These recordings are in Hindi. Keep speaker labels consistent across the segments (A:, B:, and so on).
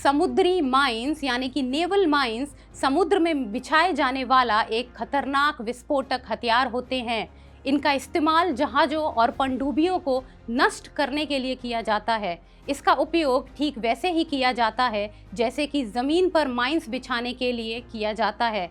A: समुद्री माइंस यानी कि नेवल माइंस समुद्र में बिछाए जाने वाला एक खतरनाक विस्फोटक हथियार होते हैं। इनका इस्तेमाल जहाज़ों और पनडुब्बियों को नष्ट करने के लिए किया जाता है। इसका उपयोग ठीक वैसे ही किया जाता है जैसे कि ज़मीन पर माइंस बिछाने के लिए किया जाता है।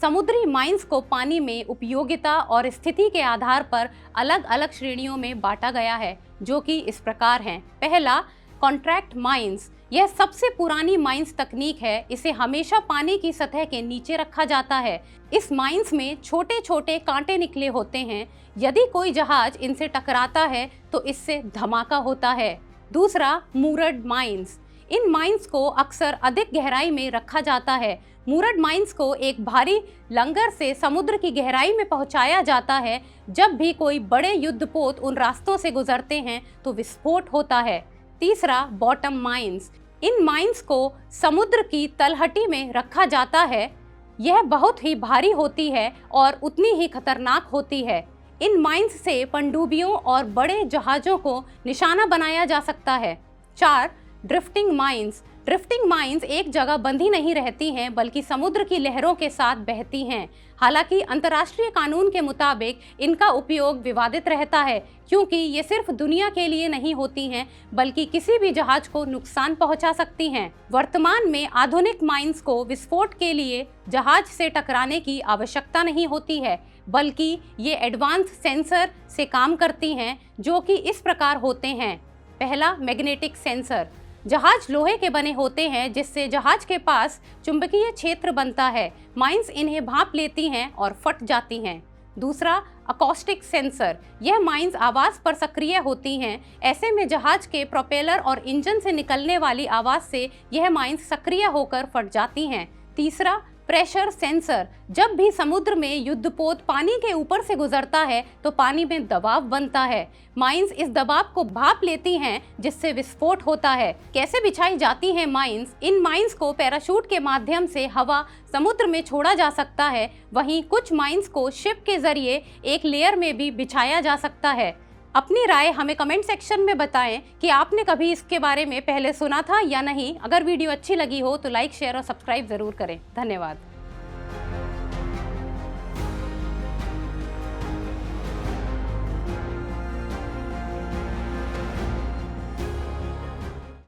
A: समुद्री माइंस को पानी में उपयोगिता और स्थिति के आधार पर अलग अलग श्रेणियों में बांटा गया है, जो कि इस प्रकार हैं। पहला, कॉन्ट्रैक्ट माइंस। यह सबसे पुरानी माइंस तकनीक है। इसे हमेशा पानी की सतह के नीचे रखा जाता है। इस माइंस में छोटे छोटे कांटे निकले होते हैं। यदि कोई जहाज इनसे टकराता है तो इससे धमाका होता है। दूसरा, मूरड माइंस। इन माइंस को अक्सर अधिक गहराई में रखा जाता है। मूरड माइंस को एक भारी लंगर से समुद्र की गहराई में पहुंचाया जाता है। जब भी कोई बड़े युद्धपोत उन रास्तों से गुजरते हैं तो विस्फोट होता है। तीसरा, बॉटम माइंस। इन माइंस को समुद्र की तलहटी में रखा जाता है। यह बहुत ही भारी होती है और उतनी ही खतरनाक होती है। इन माइंस से पनडुब्बियों और बड़े जहाज़ों को निशाना बनाया जा सकता है। 4, ड्रिफ्टिंग माइंस। ड्रिफ्टिंग माइंस एक जगह बंधी नहीं रहती हैं, बल्कि समुद्र की लहरों के साथ बहती हैं। हालांकि अंतर्राष्ट्रीय कानून के मुताबिक इनका उपयोग विवादित रहता है, क्योंकि ये सिर्फ दुनिया के लिए नहीं होती हैं, बल्कि किसी भी जहाज को नुकसान पहुंचा सकती हैं। वर्तमान में आधुनिक माइंस को विस्फोट के लिए जहाज से टकराने की आवश्यकता नहीं होती है, बल्कि ये एडवांस सेंसर से काम करती हैं, जो कि इस प्रकार होते हैं। पहला, मैग्नेटिक सेंसर। जहाज लोहे के बने होते हैं, जिससे जहाज के पास चुंबकीय क्षेत्र बनता है। माइंस इन्हें भांप लेती हैं और फट जाती हैं। दूसरा, अकॉस्टिक सेंसर। यह माइंस आवाज़ पर सक्रिय होती हैं। ऐसे में जहाज के प्रोपेलर और इंजन से निकलने वाली आवाज़ से यह माइंस सक्रिय होकर फट जाती हैं। तीसरा, प्रेशर सेंसर। जब भी समुद्र में युद्धपोत पानी के ऊपर से गुजरता है तो पानी में दबाव बनता है। माइंस इस दबाव को भांप लेती हैं, जिससे विस्फोट होता है। कैसे बिछाई जाती हैं माइंस? इन माइंस को पैराशूट के माध्यम से हवा समुद्र में छोड़ा जा सकता है। वहीं कुछ माइंस को शिप के जरिए एक लेयर में भी बिछाया जा सकता है। अपनी राय हमें कमेंट सेक्शन में बताएं कि आपने कभी इसके बारे में पहले सुना था या नहीं। अगर वीडियो अच्छी लगी हो तो लाइक, शेयर और सब्सक्राइब ज़रूर करें। धन्यवाद।